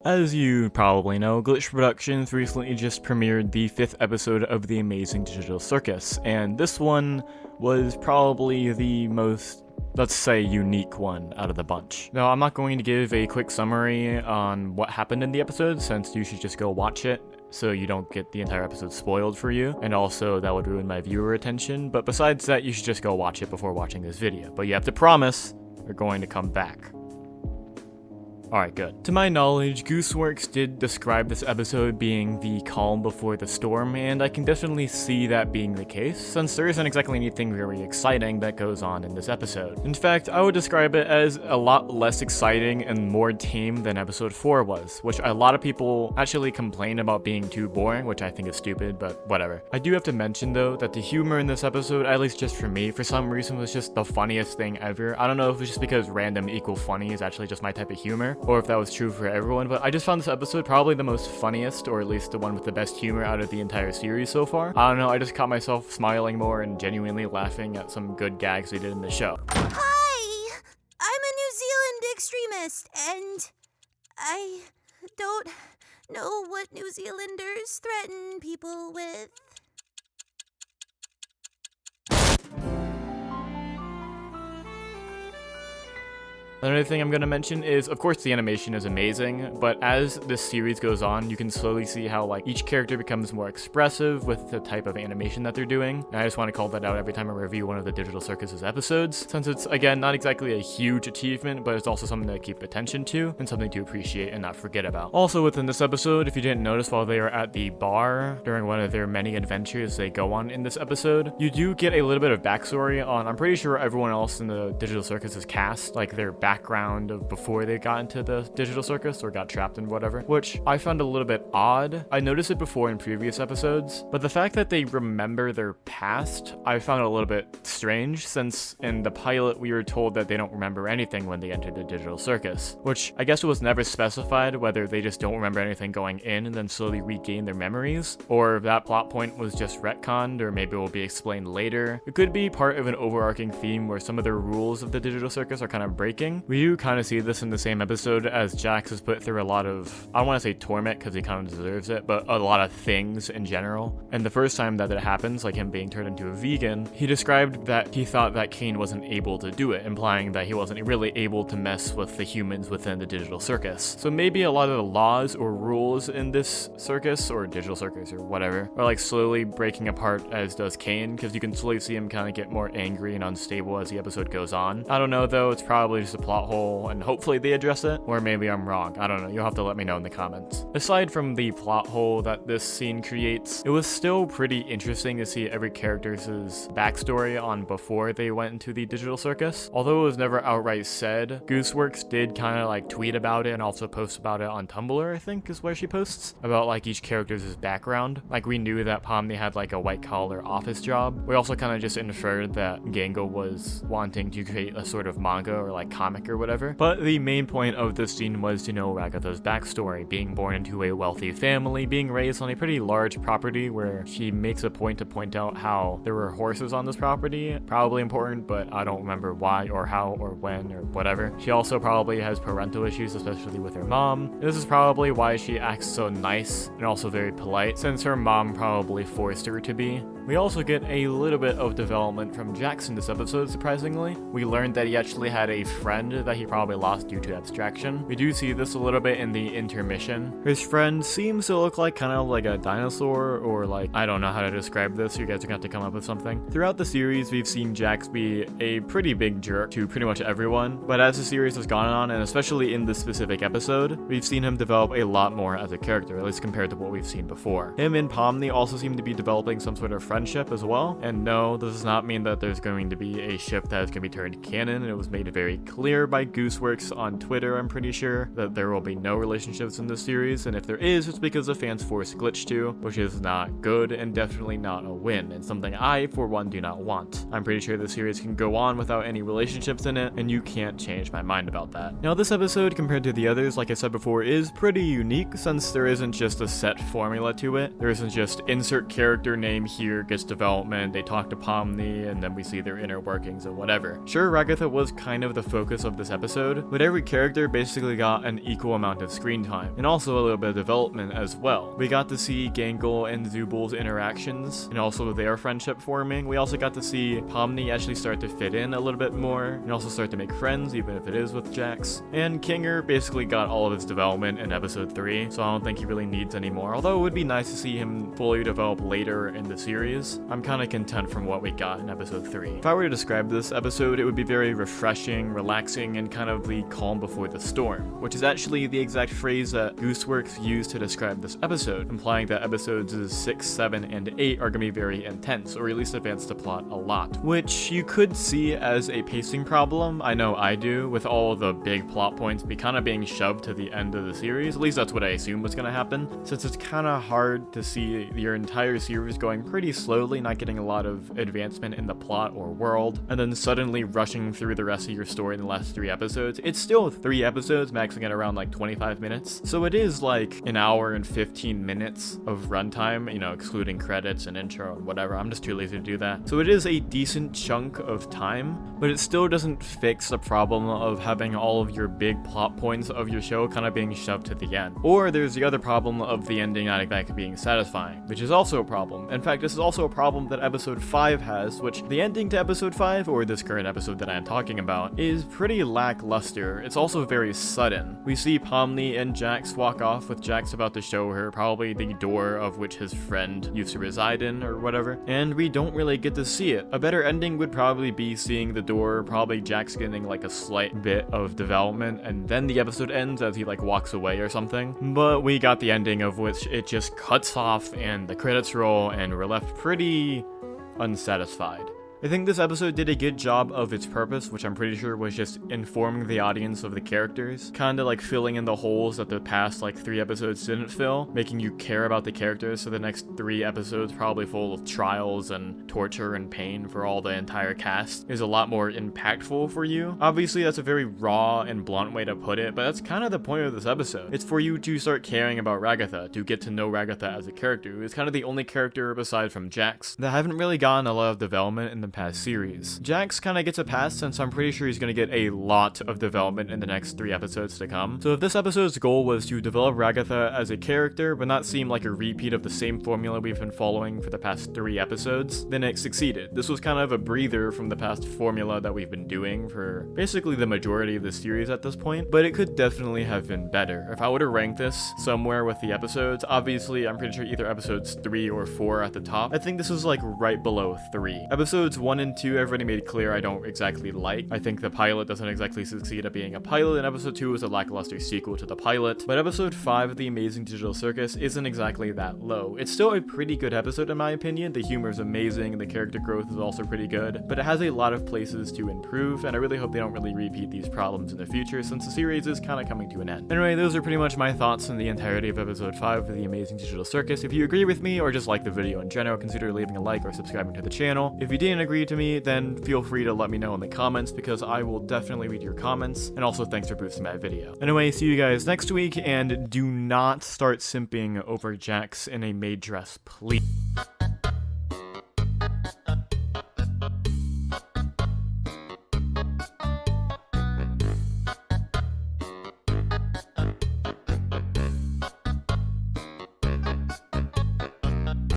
As you probably know, Glitch Productions recently just premiered the 5th episode of The Amazing Digital Circus, and this one was probably the most, let's say, unique one out of the bunch. Now, I'm not going to give a quick summary on what happened in the episode, since you should just go watch it, so you don't get the entire episode spoiled for you, and also that would ruin my viewer attention, but besides that, you should just go watch it before watching this video. But you have to promise we're going to come back. Alright, good. To my knowledge, Gooseworks did describe this episode being the calm before the storm, and I can definitely see that being the case, since there isn't exactly anything very exciting that goes on in this episode. In fact, I would describe it as a lot less exciting and more tame than episode 4 was, which a lot of people actually complain about being too boring, which I think is stupid, but whatever. I do have to mention though, that the humor in this episode, at least just for me, for some reason was just the funniest thing ever. I don't know if it's just because random equal funny is actually just my type of humor, or if that was true for everyone, but I just found this episode probably the most funniest, or at least the one with the best humor out of the entire series so far. I don't know, I just caught myself smiling more and genuinely laughing at some good gags they did in the show. Hi! I'm a New Zealand extremist, and I don't know what New Zealanders threaten people with. Another thing I'm going to mention is, of course, the animation is amazing, but as this series goes on, you can slowly see how each character becomes more expressive with the type of animation that they're doing. And I just want to call that out every time I review one of the Digital Circus' episodes, since it's, again, not exactly a huge achievement, but it's also something to keep attention to and something to appreciate and not forget about. Also within this episode, if you didn't notice while they are at the bar during one of their many adventures they go on in this episode, you do get a little bit of backstory on, I'm pretty sure, everyone else in the Digital Circus' cast, like their background of before they got into the Digital Circus or got trapped in whatever, which I found a little bit odd. I noticed it before in previous episodes, but the fact that they remember their past, I found a little bit strange, since in the pilot we were told that they don't remember anything when they entered the Digital Circus, which I guess it was never specified whether they just don't remember anything going in and then slowly regain their memories, or if that plot point was just retconned, or maybe it will be explained later. It could be part of an overarching theme where some of the rules of the Digital Circus are kind of breaking. We do kind of see this in the same episode, as Jax is put through a lot of, I don't want to say torment because he kind of deserves it, but a lot of things in general. And the first time that it happens, like him being turned into a vegan, he described that he thought that Kane wasn't able to do it, implying that he wasn't really able to mess with the humans within the Digital Circus. So maybe a lot of the laws or rules in this circus, or Digital Circus, or whatever, are slowly breaking apart, as does Kane, because you can slowly see him kind of get more angry and unstable as the episode goes on. I don't know though, it's probably just a plot hole, and hopefully they address it, or maybe I'm wrong. I don't know, you'll have to let me know in the comments. Aside from the plot hole that this scene creates, it was still pretty interesting to see every character's backstory on before they went into the Digital Circus. Although it was never outright said, Gooseworks did kind of tweet about it and also post about it on Tumblr, I think is where she posts, about each character's background. We knew that Pomni had a white collar office job. We also kind of just inferred that Gango was wanting to create a sort of manga or comic or whatever. But the main point of this scene was to know Ragatha's backstory, being born into a wealthy family, being raised on a pretty large property where she makes a point to point out how there were horses on this property. Probably important, but I don't remember why or how or when or whatever. She also probably has parental issues, especially with her mom. This is probably why she acts so nice and also very polite, since her mom probably forced her to be. We also get a little bit of development from Jax in this episode, surprisingly. We learned that he actually had a friend that he probably lost due to abstraction. We do see this a little bit in the intermission. His friend seems to look kind of like a dinosaur, or I don't know how to describe this, you guys are gonna have to come up with something. Throughout the series, we've seen Jax be a pretty big jerk to pretty much everyone, but as the series has gone on, and especially in this specific episode, we've seen him develop a lot more as a character, at least compared to what we've seen before. Him and Pomni also seem to be developing some sort of friendship as well, and no, this does not mean that there's going to be a ship that is going to be turned canon. It was made very clear by Gooseworks on Twitter, I'm pretty sure, that there will be no relationships in this series, and if there is, it's because the fans forced Glitch to, which is not good and definitely not a win, and something I, for one, do not want. I'm pretty sure the series can go on without any relationships in it, and you can't change my mind about that. Now, this episode, compared to the others, like I said before, is pretty unique, since there isn't just a set formula to it. There isn't just insert character name here character gets development, they talk to Pomni, and then we see their inner workings and whatever. Sure, Ragatha was kind of the focus of this episode, but every character basically got an equal amount of screen time, and also a little bit of development as well. We got to see Gangle and Zubal's interactions, and also their friendship forming. We also got to see Pomni actually start to fit in a little bit more, and also start to make friends, even if it is with Jax. And Kinger basically got all of his development in episode 3, so I don't think he really needs any more, although it would be nice to see him fully develop later in the series. I'm kind of content from what we got in episode 3. If I were to describe this episode, it would be very refreshing, relaxing, and kind of the calm before the storm, which is actually the exact phrase that Gooseworks used to describe this episode, implying that episodes 6, 7, and 8 are going to be very intense, or at least advance the plot a lot, which you could see as a pacing problem. I know I do, with all the big plot points kind of being shoved to the end of the series. At least that's what I assume was going to happen, since it's kind of hard to see your entire series going pretty slowly, not getting a lot of advancement in the plot or world, and then suddenly rushing through the rest of your story in the last 3 episodes. It's still 3 episodes, maxing at around like 25 minutes, so it is like an hour and 15 minutes of runtime, you know, excluding credits and intro and whatever. I'm just too lazy to do that. So it is a decent chunk of time, but it still doesn't fix the problem of having all of your big plot points of your show kind of being shoved to the end. Or there's the other problem of the ending not exactly being satisfying, which is also a problem. In fact, this is also a problem that episode 5 has, which the ending to episode 5, or this current episode that I am talking about, is pretty lackluster. It's also very sudden. We see Pomni and Jax walk off with Jax about to show her probably the door of which his friend used to reside in or whatever, and we don't really get to see it. A better ending would probably be seeing the door, probably Jax getting like a slight bit of development, and then the episode ends as he like walks away or something. But we got the ending of which it just cuts off and the credits roll and we're left pretty unsatisfied. I think this episode did a good job of its purpose, which I'm pretty sure was just informing the audience of the characters, kinda like filling in the holes that the past like 3 episodes didn't fill, making you care about the characters, so the next 3 episodes, probably full of trials and torture and pain for all the entire cast, is a lot more impactful for you. Obviously that's a very raw and blunt way to put it, but that's kind of the point of this episode. It's for you to start caring about Ragatha, to get to know Ragatha as a character, who is kind of the only character aside from Jax that haven't really gotten a lot of development in the past series. Jax kind of gets a pass since I'm pretty sure he's going to get a lot of development in the next 3 episodes to come. So if this episode's goal was to develop Ragatha as a character but not seem like a repeat of the same formula we've been following for the past 3 episodes, then it succeeded. This was kind of a breather from the past formula that we've been doing for basically the majority of the series at this point, but it could definitely have been better. If I were to rank this somewhere with the episodes, obviously I'm pretty sure either episodes 3 or 4 at the top. I think this is like right below 3. Episodes 1 and 2, I've already made clear I don't exactly like. I think the pilot doesn't exactly succeed at being a pilot, and episode 2 is a lackluster sequel to the pilot, but episode 5 of The Amazing Digital Circus isn't exactly that low. It's still a pretty good episode in my opinion. The humor is amazing, the character growth is also pretty good, but it has a lot of places to improve, and I really hope they don't really repeat these problems in the future since the series is kind of coming to an end. Anyway, those are pretty much my thoughts on the entirety of episode 5 of The Amazing Digital Circus. If you agree with me or just like the video in general, consider leaving a like or subscribing to the channel. If you didn't agree to me, then feel free to let me know in the comments because I will definitely read your comments, and also thanks for boosting my video. Anyway, see you guys next week, and do not start simping over Jax in a maid dress, please.